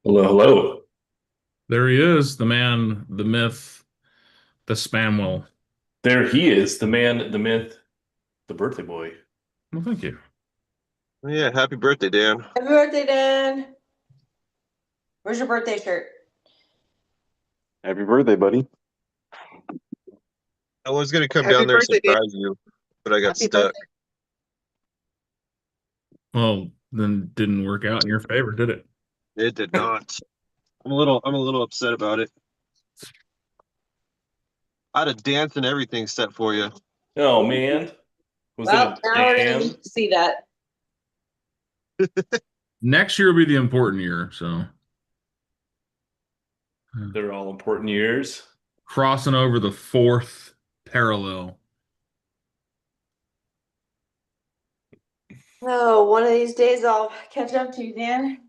Hello, hello. There he is, the man, the myth, the Spamwell. There he is, the man, the myth, the birthday boy. Well, thank you. Yeah, happy birthday, Dan. Happy birthday, Dan. Where's your birthday shirt? Happy birthday, buddy. I was gonna come Happy down there and birthday, Dan. surprise you, but I got Happy stuck. birthday. Well, then didn't work out in your favor, did it? It did not. I'm a little upset about it. I had a dance and everything set for you. Oh man, was it Well, a now we're gonna Dan? need to see that. Next year will be the important year, so They're all important years. crossing over the fourth parallel. Oh, one of these days I'll catch up to you, Dan.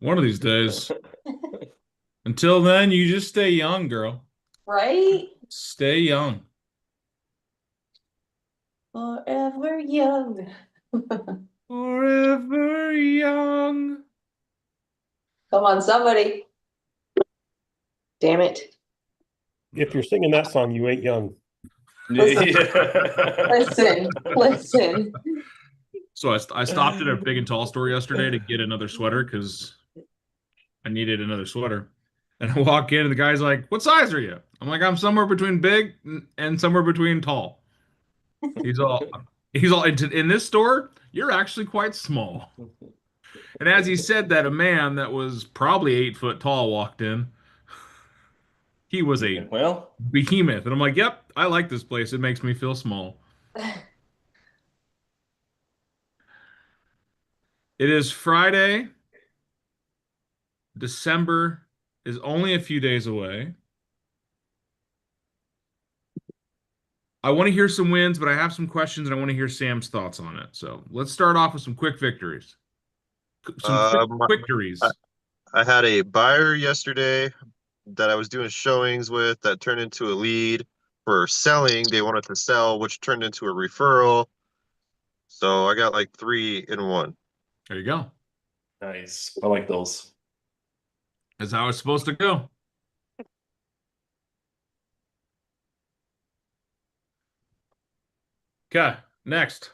One of these days. Until then, you just stay young, girl. Right? Stay young. Forever young. Forever young. Come on, somebody. Damn it. If you're singing that song, you ain't young. Yeah. Listen. So I stopped at a big and tall store yesterday to get another sweater because I needed another sweater. And I walk in and the guy's like, "What size are you?" I'm like, "I'm somewhere between big and somewhere between tall." He's all in this store, you're actually quite small. And as he said that, a man that was probably 8 foot tall walked in. He was a Well, behemoth. And I'm like, "Yep, I like this place. It makes me feel small." It is Friday. December is only a few days away. I want to hear some wins, but I have some questions and I want to hear Sam's thoughts on it. So let's start off with some quick victories. Some quick Um, I, victories. I had a buyer yesterday that I was doing showings with that turned into a lead for selling. They wanted to sell, which turned into a referral. So I got like three in one. There you go. nice. I like those. That's how it's supposed to go. Okay, next.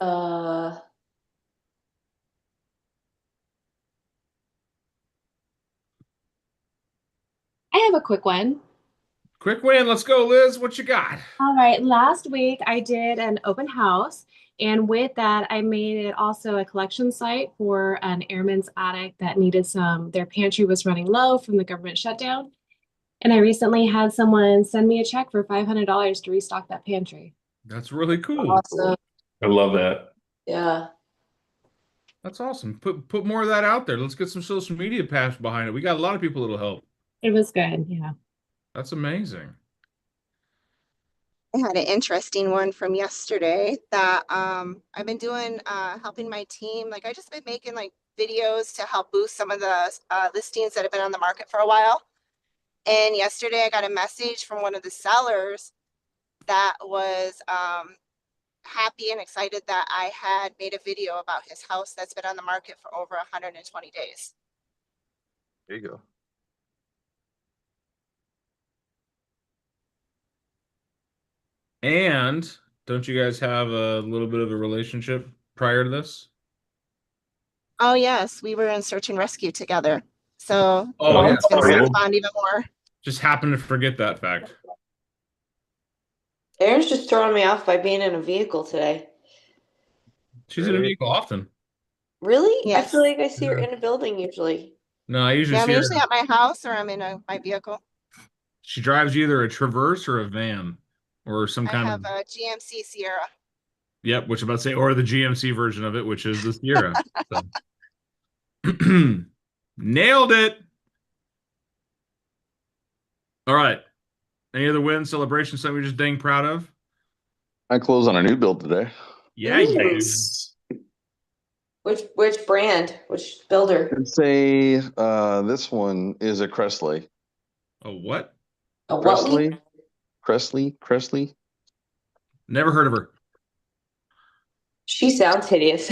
Uh, I have a quick one. Quick win. Let's go, Liz. What you got? All right, last week I did an open house, and with that, I made it also a collection site for an airman's attic that needed their pantry was running low from the government shutdown. And I recently had someone send me a check for $500 to restock that pantry. That's really cool. awesome. I love that. Yeah. That's awesome. Put more of that out there. Let's get some social media pass behind it. We got a lot of people that'll help. It was good, yeah. That's amazing. I had an interesting one from yesterday that I've been doing helping my team. Like I just been making like videos to help boost some of the listings that have been on the market for a while. And yesterday I got a message from one of the sellers that was happy and excited that I had made a video about his house that's been on the market for over 120 days. There you go. And don't you guys have a little bit of a relationship prior to this? Oh yes, we were in search and rescue together. So Oh, yeah. it's gonna Oh, start yeah. to bond even more. Just happened to forget that fact. Aaron's just throwing me off by being in a vehicle today. She's in a vehicle often. Really? I Yes. feel like I see her in a building usually. No, I usually Yeah, I'm see her. usually at my house or I'm in my vehicle. She drives either a Traverse or a van or some I kind have of, a GMC Sierra. yep, which I'm about to say, or the GMC version of it, which is the Sierra. So. Nailed it. All right. Any other wins, celebrations, something you're just dang proud of? I closed on a new build today. Yeah, you do. Nice. Which brand? Which builder? I'd say this one is a Crestley. A what? A what? Crestley? Crestley? Never heard of her. She sounds hideous.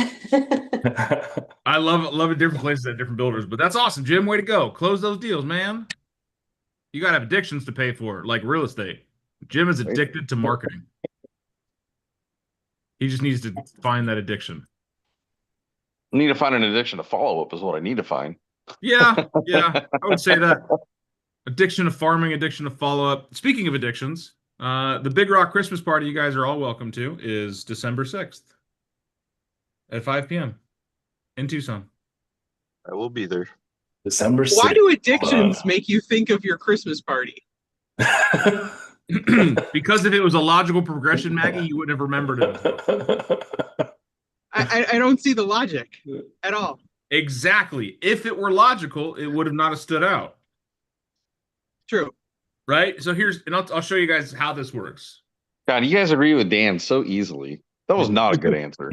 I love it different places at different builders, but that's awesome, Jim. Way to go. Close those deals, man. You gotta have addictions to pay for, like real estate. Jim is addicted to marketing. He just needs to find that addiction. I need to find an addiction to follow up is what I need to find. Yeah, I would say that. Addiction to farming, addiction to follow-up. Speaking of addictions, the Big Rock Christmas party you guys are all welcome to is December 6th at 5 p.m. in Tucson. I will be there. December 6th. Why do addictions make you think of your Christmas party? Because if it was a logical progression, Maggie, you wouldn't have remembered it. I don't see the logic at all. Exactly. If it were logical, it would have not have stood out. True. Right? So I'll show you guys how this works. God, you guys agree with Dan so easily. That was not a good answer.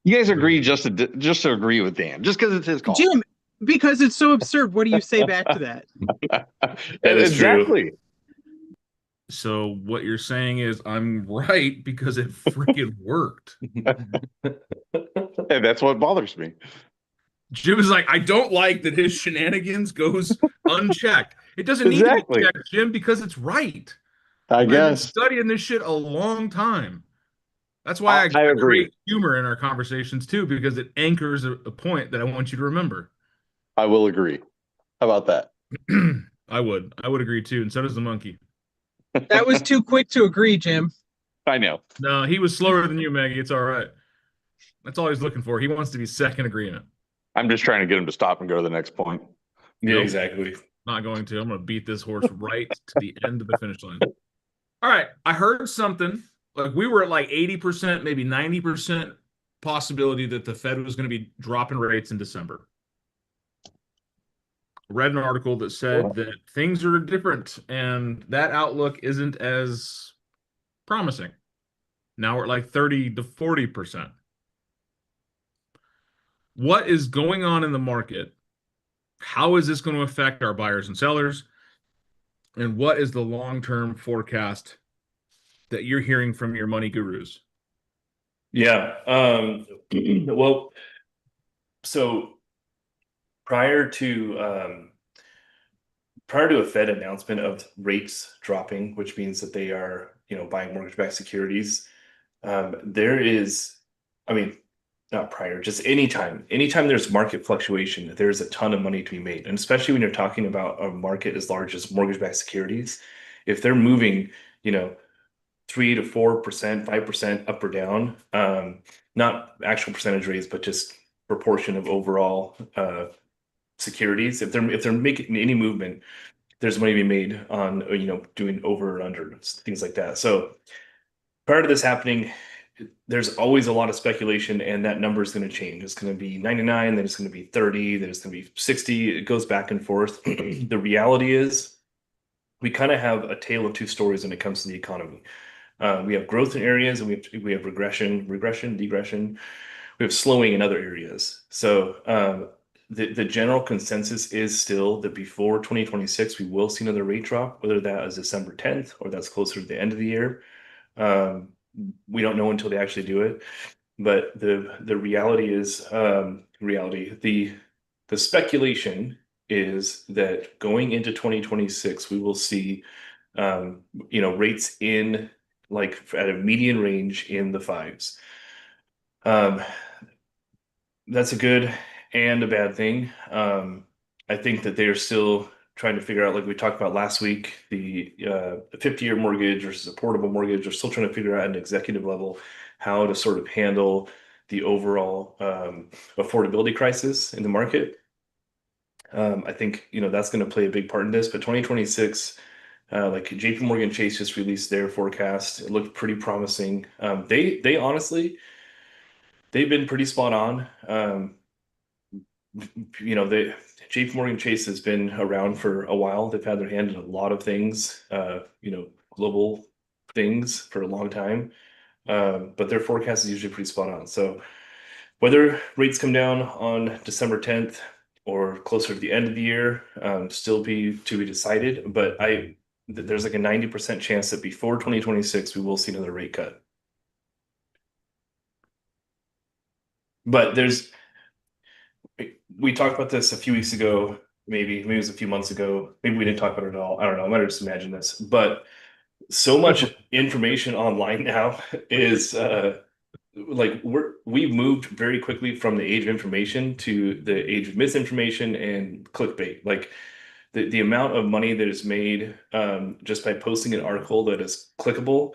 You guys agree just to agree with Dan, just because it's his call. Jim, because it's so absurd, what do you say back to that? That is true. Exactly. So what you're saying is I'm right because it freaking worked. And that's what bothers me. Jim is like, I don't like that his shenanigans goes unchecked. It doesn't need to be checked, Jim, because it's right. I I've been guess. studying this shit a long time. That's why I agree. create humor in our conversations too, because it anchors a point that I want you to remember. I will agree. How about that? I would agree too, and so does the monkey. That was too quick to agree, Jim. I know. No, he was slower than you, Maggie. It's all right. That's all he's looking for. He wants to be second agreement. I'm just trying to get him to stop and go to the next point. Yeah, Nope. exactly. Not going to. I'm going to beat this horse right to the end of the finish line. All right. I heard something. Like we were at like 80%, maybe 90% possibility that the Fed was going to be dropping rates in December. Read an article that said that things are different and that outlook isn't as promising. Now we're at like 30 to 40%. What is going on in the market? How is this going to affect our buyers and sellers? And what is the long-term forecast that you're hearing from your money gurus? Yeah. Well, so prior to a Fed announcement of rates dropping, which means that they are, buying mortgage-backed securities, there is, not prior, just anytime there's market fluctuation, there's a ton of money to be made. And especially when you're talking about a market as large as mortgage-backed securities, if they're moving, 3 to 4%, 5% up or down, not actual percentage rates, but just proportion of overall securities. If they're making any movement, there's money to be made on, doing over or under, things like that. So prior to this happening, there's always a lot of speculation, and that number is going to change. It's going to be 99, then it's going to be 30, then it's going to be 60. It goes back and forth. The reality is we kind of have a tale of two stories when it comes to the economy. We have growth in areas, and we have regression, degression. We have slowing in other areas. So the general consensus is still that before 2026, we will see another rate drop, whether that is December 10th or that's closer to the end of the year. We don't know until they actually do it. But the reality is the speculation is that going into 2026, we will see rates in like at a median range in the 5s. That's a good and a bad thing. I think that they're still trying to figure out, like we talked about last week, the 50-year mortgage versus a portable mortgage. They're still trying to figure out at an executive level how to sort of handle the overall affordability crisis in the market. I think that's going to play a big part in this. But 2026, like JP Morgan Chase just released their forecast. It looked pretty promising. They honestly, they've been pretty spot on. JP Morgan Chase has been around for a while. They've had their hand in a lot of things, global things for a long time. But their forecast is usually pretty spot on. So whether rates come down on December 10th or closer to the end of the year, still to be decided. But there's like a 90% chance that before 2026, we will see another rate cut. But we talked about this a few weeks ago, maybe it was a few months ago. Maybe we didn't talk about it at all. I don't know. I might have just imagined this, but so much information online now is like we've moved very quickly from the age of information to the age of misinformation and clickbait. Like the amount of money that is made just by posting an article that is clickable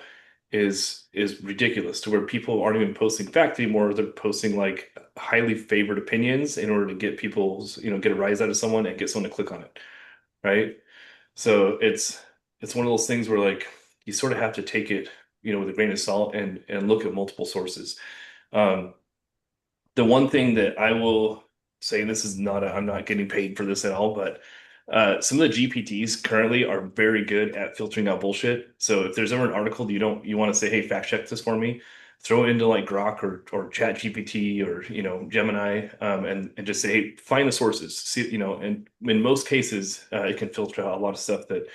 is ridiculous, to where people aren't even posting fact anymore. They're posting like highly favored opinions in order to get people's, get a rise out of someone and get someone to click on it. Right. So it's one of those things where like you sort of have to take it, with a grain of salt and look at multiple sources. The one thing that I will say, and this is I'm not getting paid for this at all, but some of the GPTs currently are very good at filtering out bullshit. So if there's ever an article you want to say, hey, fact check this for me, throw it into like Grok or Chat GPT or Gemini, and just say, hey, find the sources. See, and in most cases, it can filter out a lot of stuff that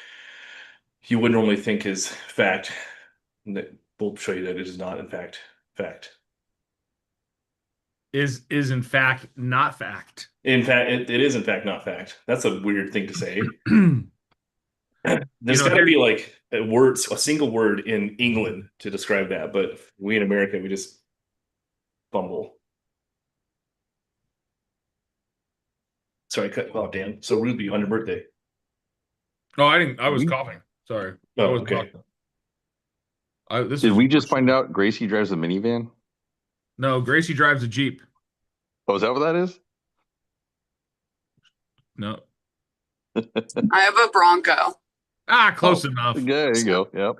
you wouldn't normally think is fact. That will show you that it is not in fact fact. Is in fact not fact. In fact, it is in fact not fact. That's a weird thing to say. There's got to be like a single word in England to describe that, but we in America, we just fumble. Sorry, Dan. So Ruby, on your birthday. No, I didn't. I was coughing. Sorry. Oh, I was okay. coughing. Did we just find out Gracie drives a minivan? No, Gracie drives a Jeep. Oh, is that what that is? No. I have a Bronco. Close enough. There you go. Yep.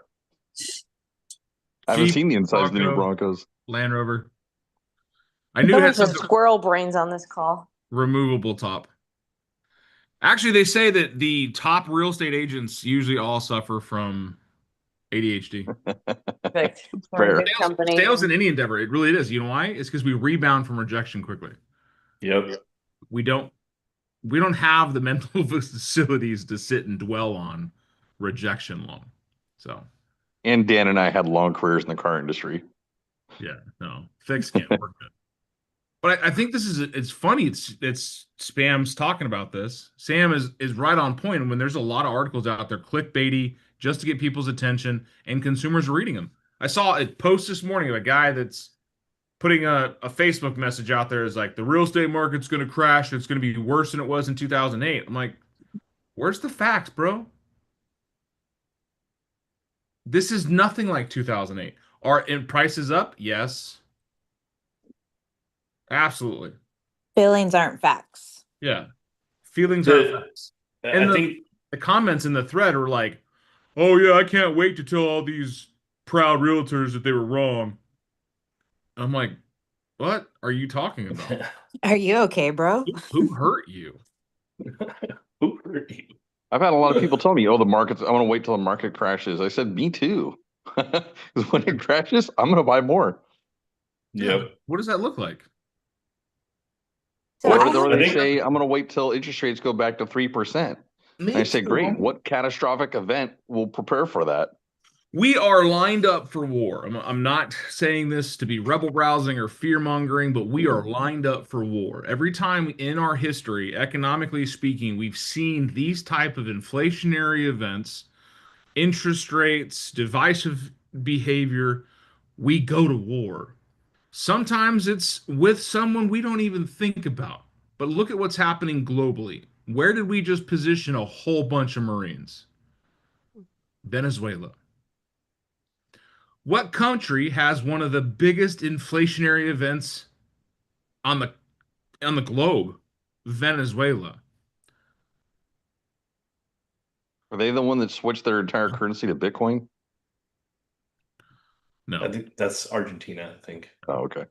I haven't Jeep, seen the insides of the new Bronco. Broncos. Land Rover. I knew it had There's some squirrel brains on this call. removable top. Actually, they say that the top real estate agents usually all suffer from ADHD. Perfect. Fair. Good company. Sales in any endeavor, it really is. You know why? It's because we rebound from rejection quickly. Yep. We don't have the mental facilities to sit and dwell on rejection long. So And Dan and I had long careers in the car industry. yeah, no, fix can't work it. But I think it's funny. It's Spam's talking about this. Sam is right on point. When there's a lot of articles out there, clickbaity, just to get people's attention, and consumers are reading them. I saw a post this morning of a guy that's putting a Facebook message out there is like, the real estate market's going to crash. It's going to be worse than it was in 2008. I'm like, where's the facts, bro? This is nothing like 2008. Are prices up? Yes. Absolutely. Feelings aren't facts. Yeah. Feelings are facts. And I think the comments in the thread are like, oh yeah, I can't wait to tell all these proud realtors that they were wrong. I'm like, what are you talking about? Are you okay, bro? Who hurt you? who hurt you? I've had a lot of people tell me, oh, I want to wait till the market crashes. I said, me too. Because when it crashes, I'm going to buy more. Yep. What does that look like? So I Or have- they say, I'm going to wait till interest rates go back to 3%. And I say, great. What catastrophic event will prepare for that? We are lined up for war. I'm not saying this to be rebel rousing or fear mongering, but we are lined up for war. Every time in our history, economically speaking, we've seen these type of inflationary events, interest rates, divisive behavior, we go to war. Sometimes it's with someone we don't even think about. But look at what's happening globally. Where did we just position a whole bunch of Marines? Venezuela. What country has one of the biggest inflationary events on the globe? Venezuela. Are they the one that switched their entire currency to Bitcoin? No. I think that's Argentina, I think. Oh, okay.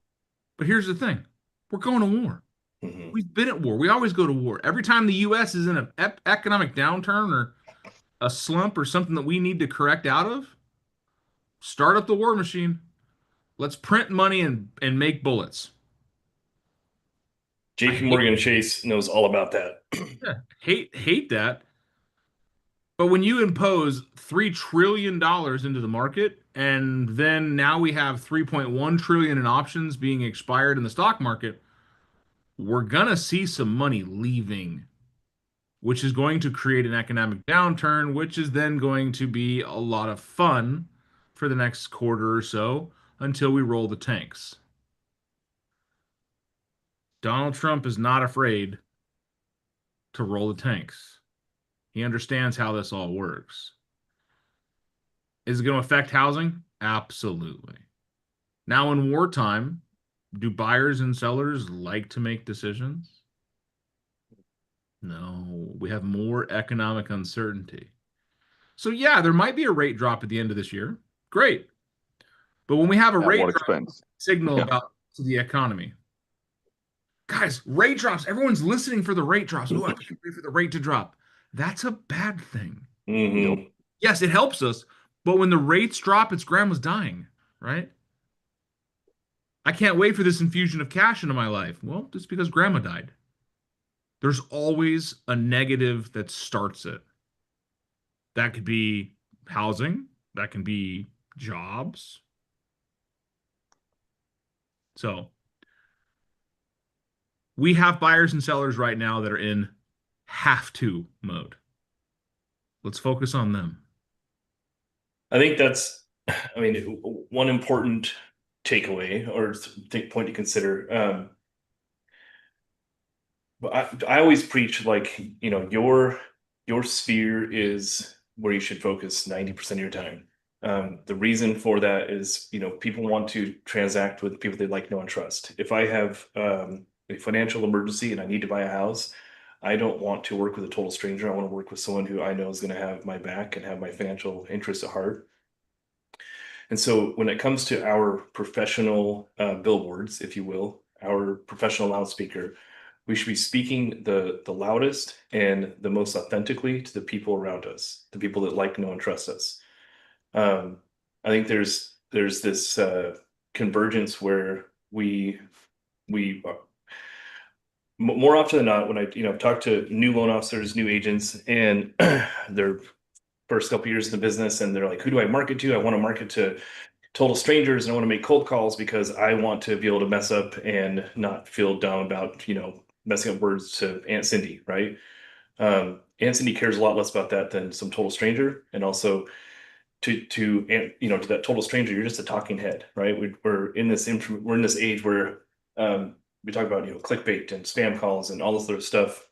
But here's the thing. We're going to war. Mhm. We've been at war. We always go to war. Every time the U.S. is in an economic downturn or a slump or something that we need to correct out of, start up the war machine. Let's print money and make bullets. JP Morgan Chase knows all about that. Yeah, hate that. But when you impose $3 trillion into the market and then now we have 3.1 trillion in options being expired in the stock market, we're gonna see some money leaving, which is going to create an economic downturn, which is then going to be a lot of fun for the next quarter or so until we roll the tanks. Donald Trump is not afraid to roll the tanks. He understands how this all works. Is it going to affect housing? Absolutely. Now, in wartime, do buyers and sellers like to make decisions? No, we have more economic uncertainty. So yeah, there might be a rate drop at the end of this year. Great. But when we have a At rate what drop, expense? signal Yeah. about to the economy. Guys, rate drops. Everyone's listening for the rate drops. Oh, I can't wait for the rate to drop. That's a bad thing. Mhm. Yes, it helps us, but when the rates drop, it's grandma's dying, right? I can't wait for this infusion of cash into my life. Well, it's because grandma died. There's always a negative that starts it. That could be housing, that can be jobs. So we have buyers and sellers right now that are in have to mode. Let's focus on them. I think that's, I mean, one important takeaway or point to consider. But I always preach like, you know, your sphere is where you should focus 90% of your time. The reason for that is, you know, people want to transact with people they like, know, and trust. If I have a financial emergency and I need to buy a house, I don't want to work with a total stranger. I want to work with someone who I know is going to have my back and have my financial interests at heart. And so when it comes to our professional billboards, if you will, our professional loudspeaker, we should be speaking the loudest and the most authentically to the people around us, the people that like, know, and trust us. I think there's this convergence where we more often than not, when I talk to new loan officers, new agents, and their first couple years in the business, and they're like, "Who do I market to? I want to market to total strangers, and I want to make cold calls because I want to be able to mess up and not feel dumb about messing up words to Aunt Cindy." Right? Aunt Cindy cares a lot less about that than some total stranger, and also to that total stranger, you're just a talking head, right? We're in this age where we talk about clickbait and spam calls and all this other stuff.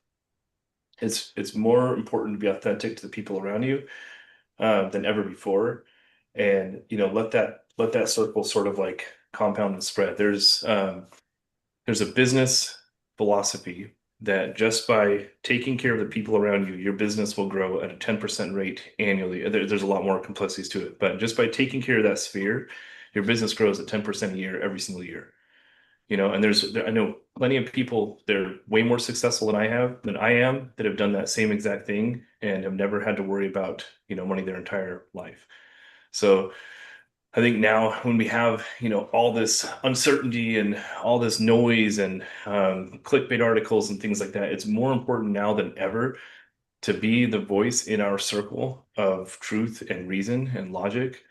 It's more important to be authentic to the people around you than ever before, and let that circle sort of like compound and spread. There's a business philosophy that just by taking care of the people around you, your business will grow at a 10% rate annually. There's a lot more complexities to it, but just by taking care of that sphere, your business grows at 10% a year every single year. And I know plenty of people, they're way more successful than I am, that have done that same exact thing and have never had to worry about, money their entire life. So I think now when we have, all this uncertainty and all this noise and clickbait articles and things like that, it's more important now than ever to be the voice in our circle of truth and reason and logic.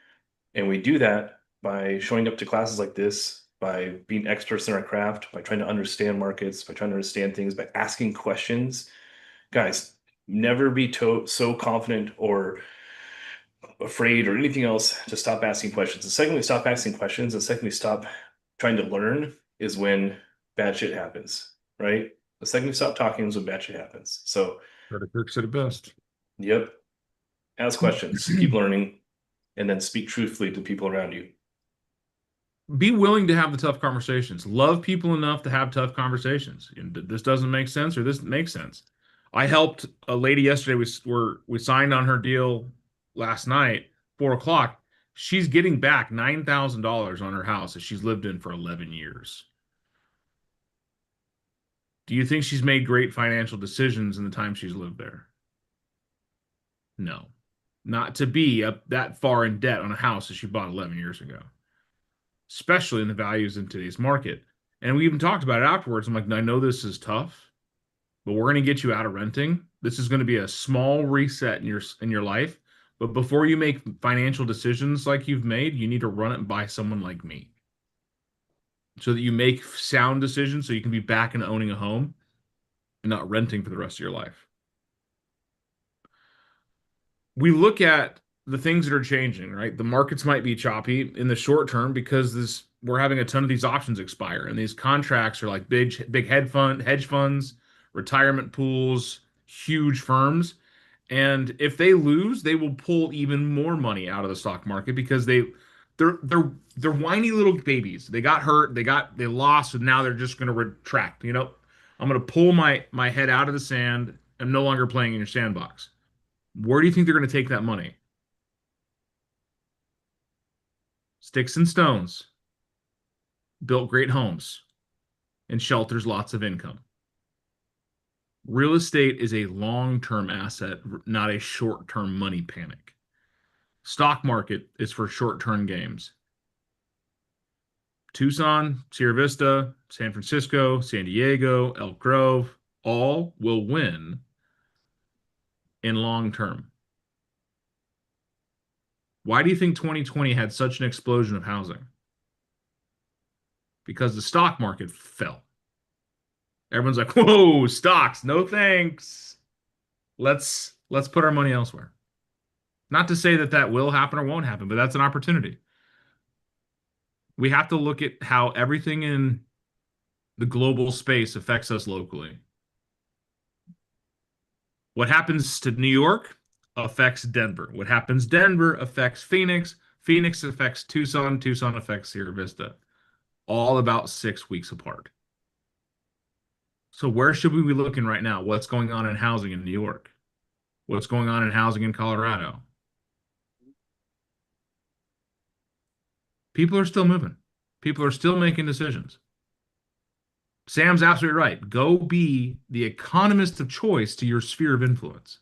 And we do that by showing up to classes like this, by being experts in our craft, by trying to understand markets, by trying to understand things, by asking questions. Guys, never be so confident or afraid or anything else to stop asking questions. The second we stop asking questions, the second we stop trying to learn is when bad shit happens, right? The second we stop talking is when bad shit happens. So Charlie Kirk said it best. Yep. Ask questions, keep learning, and then speak truthfully to people around you. Be willing to have the tough conversations. Love people enough to have tough conversations. This doesn't make sense, or this makes sense. I helped a lady yesterday. We signed on her deal last night, 4:00. She's getting back $9,000 on her house that she's lived in for 11 years. Do you think she's made great financial decisions in the time she's lived there? No. Not to be up that far in debt on a house that she bought 11 years ago, especially in the values in today's market. And we even talked about it afterwards. I'm like, I know this is tough, but we're going to get you out of renting. This is going to be a small reset in your life, But before you make financial decisions like you've made, you need to run it by someone like me so that you make sound decisions so you can be back and owning a home and not renting for the rest of your life. We look at the things that are changing, right? The markets might be choppy in the short term because we're having a ton of these options expire, and these contracts are like big hedge funds, retirement pools, huge firms. And if they lose, they will pull even more money out of the stock market because they're whiny little babies. They got hurt, they lost, and now they're just going to retract. I'm going to pull my head out of the sand. I'm no longer playing in your sandbox. Where do you think they're going to take that money? Sticks and stones. Built great homes and shelters lots of income. Real estate is a long-term asset, not a short-term money panic. Stock market is for short-term games. Tucson, Sierra Vista, San Francisco, San Diego, Elk Grove, all will win in long term. Why do you think 2020 had such an explosion of housing? Because the stock market fell. Everyone's like, whoa, stocks, no thanks. Let's put our money elsewhere. Not to say that will happen or won't happen, but that's an opportunity. We have to look at how everything in the global space affects us locally. What happens to New York affects Denver. What happens Denver affects Phoenix. Phoenix affects Tucson. Tucson affects Sierra Vista. All about 6 weeks apart. So where should we be looking right now? What's going on in housing in New York? What's going on in housing in Colorado? People are still moving. People are still making decisions. Sam's absolutely right. Go be the economist of choice to your sphere of influence.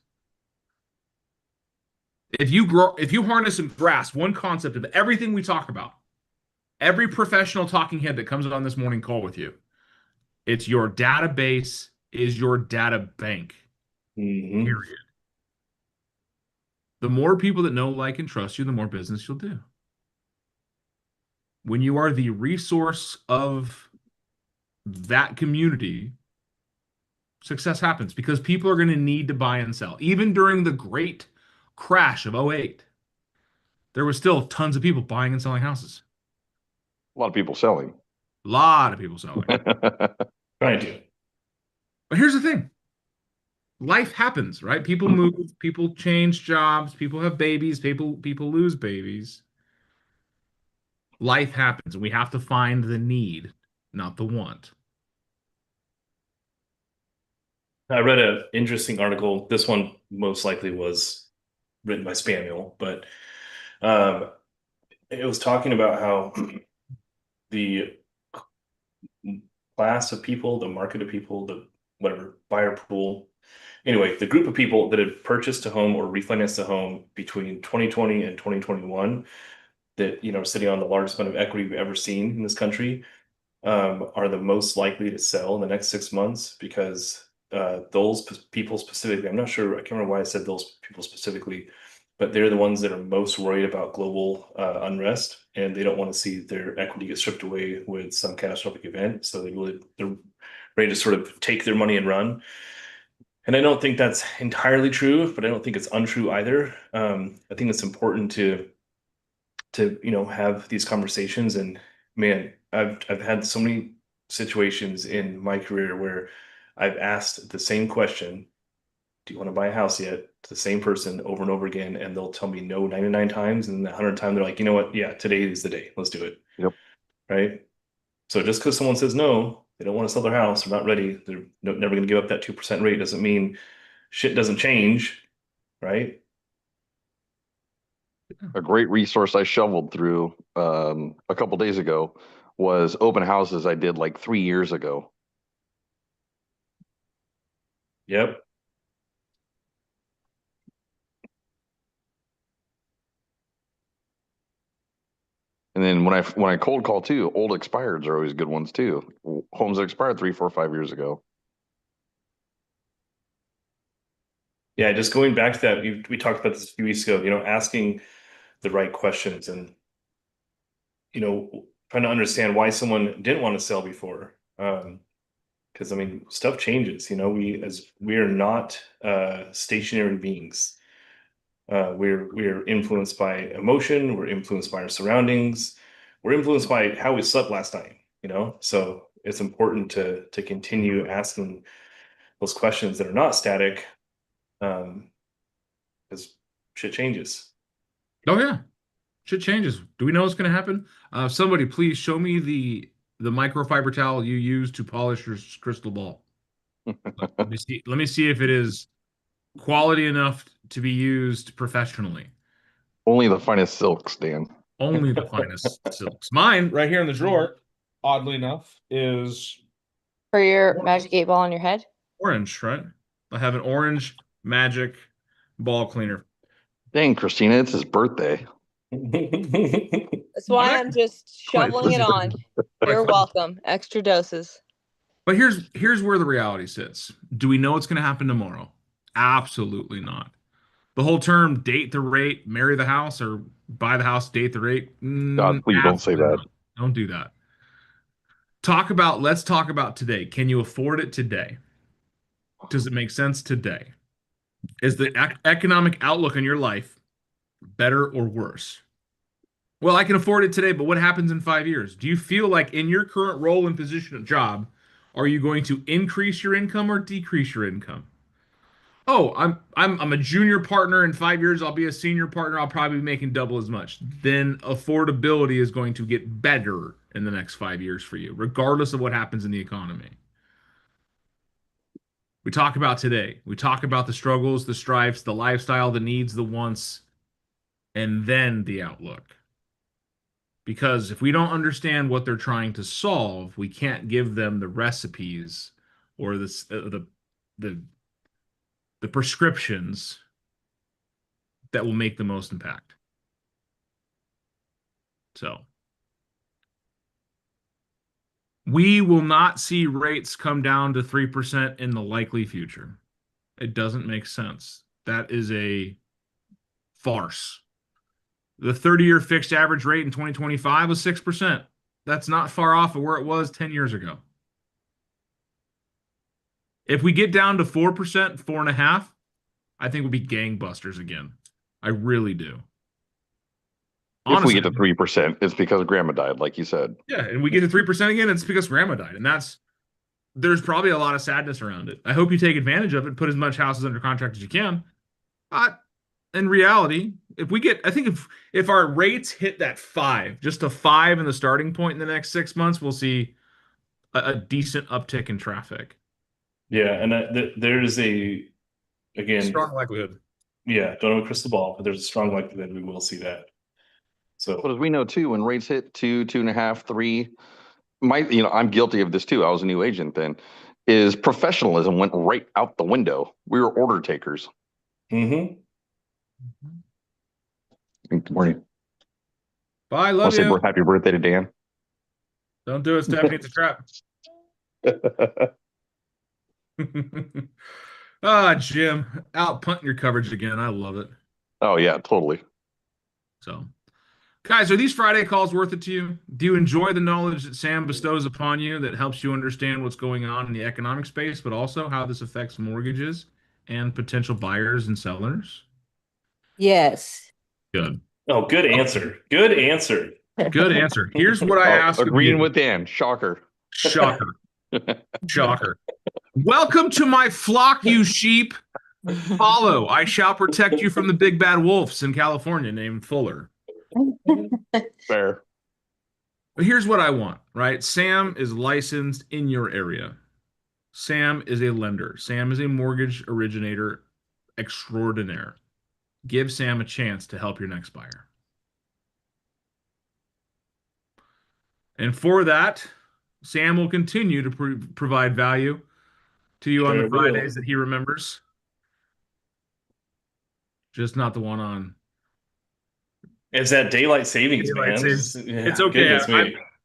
If you harness and grasp one concept of everything we talk about, every professional talking head that comes on this morning call with you, it's your database is your data bank. Period. The more people that know, like, and trust you, the more business you'll do. When you are the resource of that community, success happens because people are going to need to buy and sell. Even during the great crash of 2008, there was still tons of people buying and selling houses. A lot of people selling. A lot of people selling. Trying to. But here's the thing. Life happens, right? People move, people change jobs, people have babies, people lose babies. Life happens, and we have to find the need, not the want. I read an interesting article. This one most likely was written by Spamuel, but it was talking about how the class of people, the market of people, the whatever buyer pool, anyway, the group of people that had purchased a home or refinanced a home between 2020 and 2021 that, are sitting on the largest amount of equity we've ever seen in this country, are the most likely to sell in the next 6 months because those people specifically, I'm not sure, I can't remember why I said those people specifically, but they're the ones that are most worried about global unrest, and they don't want to see their equity get stripped away with some catastrophic event. So they're ready to sort of take their money and run. And I don't think that's entirely true, but I don't think it's untrue either. I think it's important to have these conversations. And man, I've had so many situations in my career where I've asked the same question, do you want to buy a house yet, to the same person over and over again, and they'll tell me no 99 times, and the 100th time they're like, you know what, yeah, today is the day, let's do it. Yep. Right. So just because someone says no, they don't want to sell their house, they're not ready, they're never going to give up that 2% rate, doesn't mean shit doesn't change, right? A great resource I shoveled through a couple days ago was open houses I did like 3 years ago. Yep. And then when I cold call too, old expireds are always good ones too. Homes that expired 3, 4, 5 years ago. Yeah, just going back to that, we talked about this a few weeks ago, asking the right questions and, trying to understand why someone didn't want to sell before. Because I mean, stuff changes, we are not stationary beings. We're influenced by emotion, we're influenced by our surroundings, we're influenced by how we slept last night, so it's important to continue asking those questions that are not static, because shit changes. Oh yeah, shit changes. Do we know what's going to happen? Somebody please show me the microfiber towel you use to polish your crystal ball. Let me see. Let me see if it is quality enough to be used professionally. Only the finest silks, Dan. Only the finest silks. Mine, right here in the drawer, oddly enough, is For your magic 8 ball on your head? orange, right? I have an orange magic ball cleaner. Dang, Christina, it's his birthday. That's why I'm just Quite shoveling it on. You're welcome. Extra doses. But here's where the reality sits. Do we know what's going to happen tomorrow? Absolutely not. The whole term date the rate, marry the house, or buy the house, date the rate. God, please don't say absolutely that. not. Don't do that. Let's talk about today. Can you afford it today? Does it make sense today? Is the economic outlook in your life better or worse? Well, I can afford it today, but what happens in 5 years? Do you feel like in your current role and position of job, are you going to increase your income or decrease your income? Oh, I'm a junior partner. In 5 years, I'll be a senior partner. I'll probably be making double as much. Then affordability is going to get better in the next 5 years for you, regardless of what happens in the economy. We talk about today. We talk about the struggles, the strifes, the lifestyle, the needs, the wants, and then the outlook. Because if we don't understand what they're trying to solve, we can't give them the recipes or the prescriptions that will make the most impact. So we will not see rates come down to 3% in the likely future. It doesn't make sense. That is a farce. The 30-year fixed average rate in 2025 was 6%. That's not far off of where it was 10 years ago. If we get down to 4%, 4.5%, I think we'll be gangbusters again. I really do. Honestly, if we Honestly, get to 3%, it's because grandma died, like you said. yeah, and we get to 3% again, it's because grandma died. And there's probably a lot of sadness around it. I hope you take advantage of it, put as much houses under contract as you can. But in reality, if our rates hit that 5, just a 5 in the starting point in the next 6 months, we'll see a decent uptick in traffic. Yeah, and there is again, Strong likelihood. Yeah, don't have a crystal ball, but there's a strong likelihood we will see that. So, But as we know too, when rates hit 2, 2.5, 3, I'm guilty of this too. I was a new agent then. Is professionalism went right out the window. We were order takers. mm-hmm. Good morning. Bye, Want love to say you. happy birthday to Dan? Don't do it, Stephanie. It's a trap. Jim, out punting your coverage again. I love it. Oh yeah, totally. So, guys, are these Friday calls worth it to you? Do you enjoy the knowledge that Sam bestows upon you that helps you understand what's going on in the economic space, but also how this affects mortgages and potential buyers and sellers? Yes. Good. Oh, good answer. Good answer. Good answer. Here's what I ask of agreeing you. with Dan. Shocker. Shocker. Shocker. Welcome to my flock, you sheep. Follow. I shall protect you from the big bad wolves in California named Fuller. Fair. But here's what I want, right? Sam is licensed in your area. Sam is a lender. Sam is a mortgage originator extraordinaire. Give Sam a chance to help your next buyer. And for that, Sam will continue to provide value to you on the Fridays that he remembers. Just not the one on. It's that daylight savings, man. It's okay.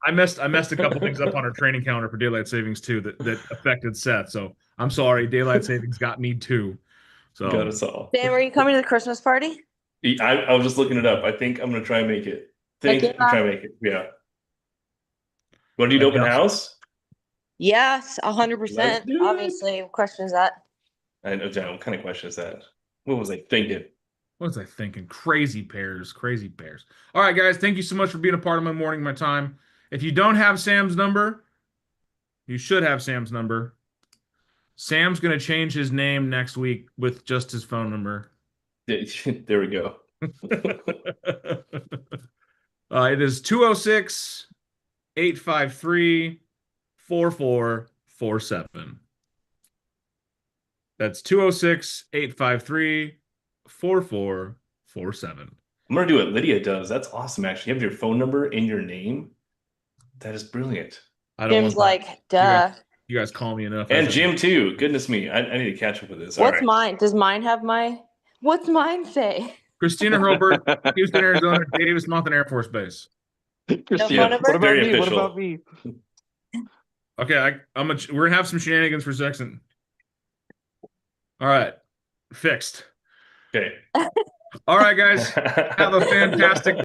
I messed a couple things up on our training calendar for daylight savings too that affected Seth. So I'm sorry, daylight savings got me too. So Got us all. Sam, are you coming to the Christmas party? I was just looking it up. I think I'm gonna try and make it. Heck I'm yeah. trying to make it. Yeah. Want to do an open Yeah. house? Yes, Let's 100%. do it. Obviously, what question is that? I know, John. What kind of question is that? What was I thinking? what was I thinking? Crazy pairs. All right, guys. Thank you so much for being a part of my morning, my time. If you don't have Sam's number, you should have Sam's number. Sam's going to change his name next week with just his phone number. There we go. It is 206-853-4447. That's 206-853-4447. I'm gonna do what Lydia does. That's awesome. Actually, you have your phone number in your name. That is brilliant. I don't Jim's want like, duh. you guys call me enough. And Jim too. Goodness me, I need to catch up with this. All What's right. mine? Does mine have my? What's mine say? Christina Hurlbert, Houston, Arizona, Davis Mountain Air Force Base. Christina, phone number? what about Very me? What official. about me? Okay, we're gonna have some shenanigans for a second. All right, fixed. Okay. All right, guys, have a fantastic